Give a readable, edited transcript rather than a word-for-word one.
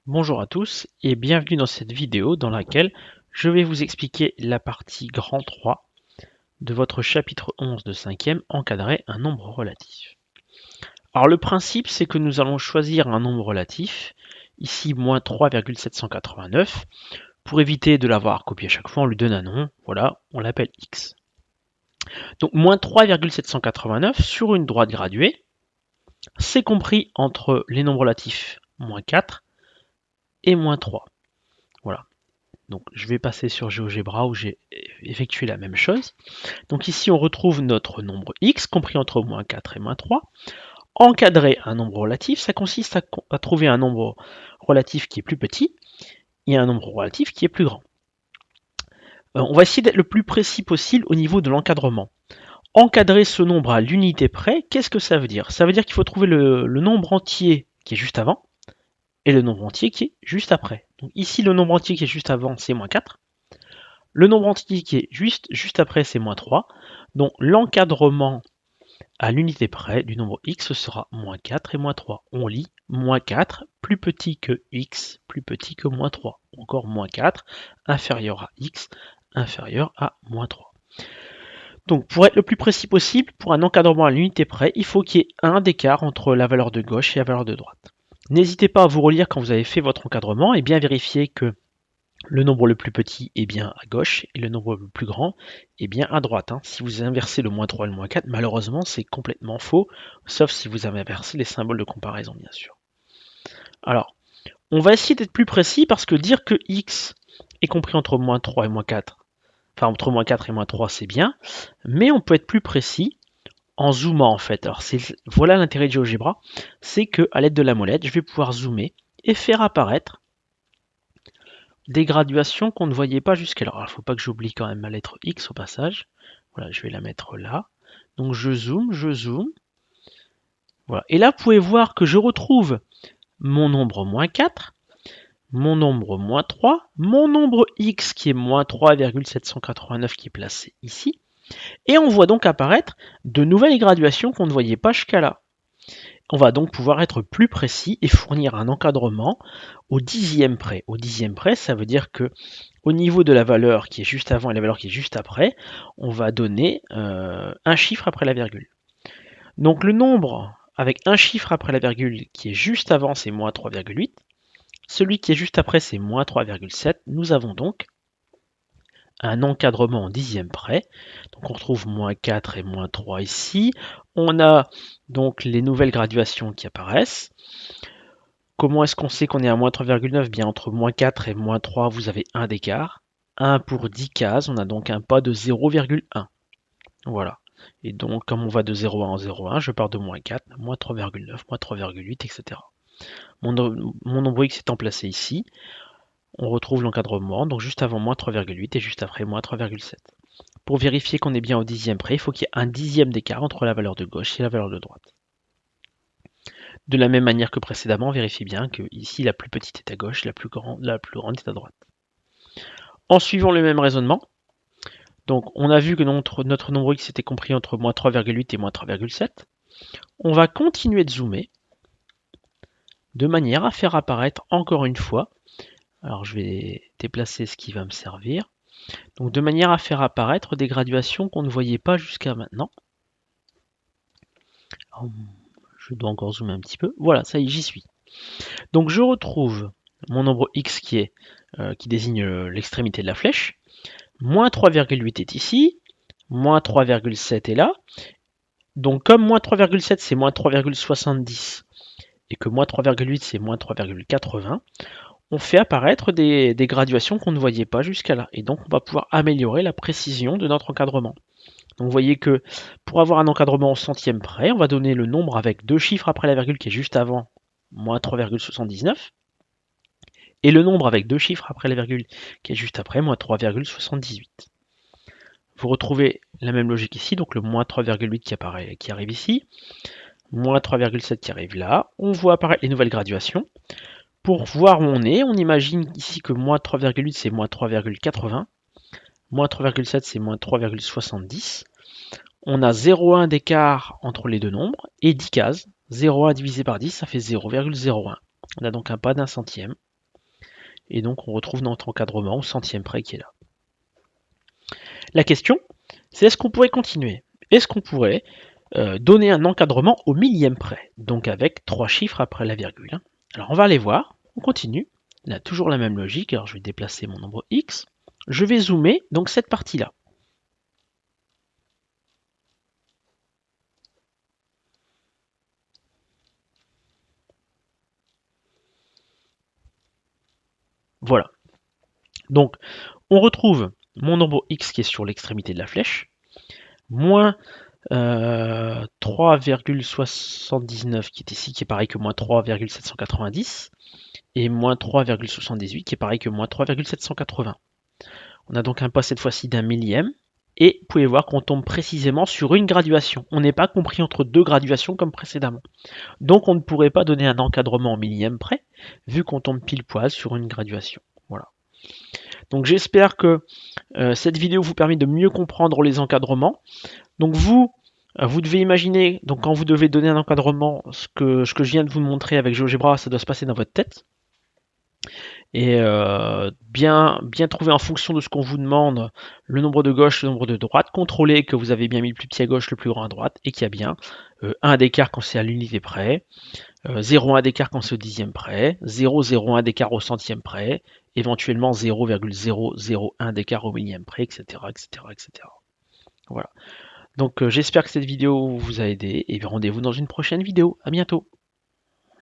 Bonjour à tous et bienvenue dans cette vidéo dans laquelle je vais vous expliquer la partie grand 3 de votre chapitre 11 de 5e, encadrer un nombre relatif. Alors le principe c'est que nous allons choisir un nombre relatif, ici moins 3,789, pour éviter de l'avoir copié à chaque fois, on lui donne un nom, voilà, on l'appelle x. Donc moins 3,789 sur une droite graduée, c'est compris entre les nombres relatifs moins 4 et moins 3. Voilà. Donc je vais passer sur GeoGebra où j'ai effectué la même chose. Donc ici on retrouve notre nombre x compris entre moins 4 et moins 3. Encadrer un nombre relatif, ça consiste à trouver un nombre relatif qui est plus petit et un nombre relatif qui est plus grand. On va essayer d'être le plus précis possible au niveau de l'encadrement. Encadrer ce nombre à l'unité près, qu'est-ce que ça veut dire? Ça veut dire qu'il faut trouver le nombre entier qui est juste avant et le nombre entier qui est juste après. Donc ici le nombre entier qui est juste avant c'est moins 4. Le nombre entier qui est juste après, c'est moins 3. Donc l'encadrement à l'unité près du nombre x sera moins 4 et moins 3. On lit moins 4 plus petit que x, plus petit que moins 3. Encore moins 4 inférieur à x, inférieur à moins 3. Donc pour être le plus précis possible, pour un encadrement à l'unité près, il faut qu'il y ait un d'écart entre la valeur de gauche et la valeur de droite. N'hésitez pas à vous relire quand vous avez fait votre encadrement et bien vérifier que le nombre le plus petit est bien à gauche et le nombre le plus grand est bien à droite. Si vous inversez le moins 3 et le moins 4, malheureusement c'est complètement faux, sauf si vous avez inversé les symboles de comparaison bien sûr. Alors, on va essayer d'être plus précis parce que dire que x est compris entre moins 3 et moins 4, enfin entre moins 4 et moins 3 c'est bien, mais on peut être plus précis en zoomant en fait. Alors voilà l'intérêt de GeoGebra, c'est que à l'aide de la molette, je vais pouvoir zoomer et faire apparaître des graduations qu'on ne voyait pas jusqu'alors. Il ne faut pas que j'oublie quand même ma lettre X au passage. Voilà, je vais la mettre là. Donc je zoome. Voilà. Et là, vous pouvez voir que je retrouve mon nombre moins 4, mon nombre moins 3, mon nombre X qui est moins 3,789 qui est placé ici. Et on voit donc apparaître de nouvelles graduations qu'on ne voyait pas jusqu'à là. On va donc pouvoir être plus précis et fournir un encadrement au dixième près. Au dixième près, ça veut dire que au niveau de la valeur qui est juste avant et la valeur qui est juste après, on va donner un chiffre après la virgule. Donc le nombre avec un chiffre après la virgule qui est juste avant, c'est moins 3,8. Celui qui est juste après, c'est moins 3,7. Nous avons donc un encadrement en dixième près. Donc on retrouve moins 4 et moins 3 ici. On a donc les nouvelles graduations qui apparaissent. Comment est-ce qu'on sait qu'on est à moins 3,9? Bien entre moins 4 et moins 3, vous avez un d'écart. 1 pour 10 cases, on a donc un pas de 0,1. Voilà. Et donc, comme on va de 0,1 en 0,1, je pars de moins 4, moins 3,9, moins 3,8, etc. Mon nombre x étant placé ici, on retrouve l'encadrement, donc juste avant moins 3,8 et juste après moins 3,7. Pour vérifier qu'on est bien au dixième près, il faut qu'il y ait un dixième d'écart entre la valeur de gauche et la valeur de droite. De la même manière que précédemment, vérifiez bien que ici la plus petite est à gauche, la plus grande est à droite. En suivant le même raisonnement, donc on a vu que notre nombre x était compris entre moins 3,8 et moins 3,7. On va continuer de zoomer de manière à faire apparaître encore une fois, alors je vais déplacer ce qui va me servir, donc de manière à faire apparaître des graduations qu'on ne voyait pas jusqu'à maintenant. Je dois encore zoomer un petit peu, voilà, ça y est, j'y suis. Donc je retrouve mon nombre x qui désigne l'extrémité de la flèche, moins 3,8 est ici, moins 3,7 est là. Donc comme moins 3,7 c'est moins 3,70 et que moins 3,8 c'est moins 3,80, on fait apparaître des graduations qu'on ne voyait pas jusqu'à là. Et donc on va pouvoir améliorer la précision de notre encadrement. Donc vous voyez que pour avoir un encadrement au centième près, on va donner le nombre avec deux chiffres après la virgule qui est juste avant, moins 3,79. Et le nombre avec deux chiffres après la virgule qui est juste après, moins 3,78. Vous retrouvez la même logique ici, donc le moins 3,8 qui arrive ici, moins 3,7 qui arrive là. On voit apparaître les nouvelles graduations. Pour voir où on imagine ici que moins 3,8 c'est moins 3,80, moins 3,7 c'est moins 3,70. On a 0,1 d'écart entre les deux nombres et 10 cases. 0,1 divisé par 10, ça fait 0,01. On a donc un pas d'un centième. et donc on retrouve notre encadrement au centième près qui est là. La question, c'est est-ce qu'on pourrait continuer? Est-ce qu'on pourrait donner un encadrement au millième près, donc avec 3 chiffres après la virgule, hein. Alors on va aller voir, on continue, on a toujours la même logique, alors je vais déplacer mon nombre x, je vais zoomer donc cette partie-là. Voilà. Donc on retrouve mon nombre x qui est sur l'extrémité de la flèche, moins 3,79 qui est ici, qui est pareil que moins 3,790, et moins 3,78 qui est pareil que moins 3,780. On a donc un pas cette fois-ci d'un millième, et vous pouvez voir qu'on tombe précisément sur une graduation. On n'est pas compris entre deux graduations comme précédemment. Donc on ne pourrait pas donner un encadrement en millième près, vu qu'on tombe pile poil sur une graduation. Voilà. Donc j'espère que cette vidéo vous permet de mieux comprendre les encadrements. Donc vous devez imaginer, donc quand vous devez donner un encadrement, ce que je viens de vous montrer avec GeoGebra, ça doit se passer dans votre tête. Et bien trouver en fonction de ce qu'on vous demande le nombre de gauche, le nombre de droite, contrôler que vous avez bien mis le plus petit à gauche, le plus grand à droite, et qu'il y a bien 1 d'écart quand c'est à l'unité près, 0,1 d'écart quand c'est au dixième près, 0,01 d'écart au centième près, éventuellement 0,001 d'écart au millième près, etc. etc., etc. Voilà. Donc j'espère que cette vidéo vous a aidé, et rendez-vous dans une prochaine vidéo. À bientôt.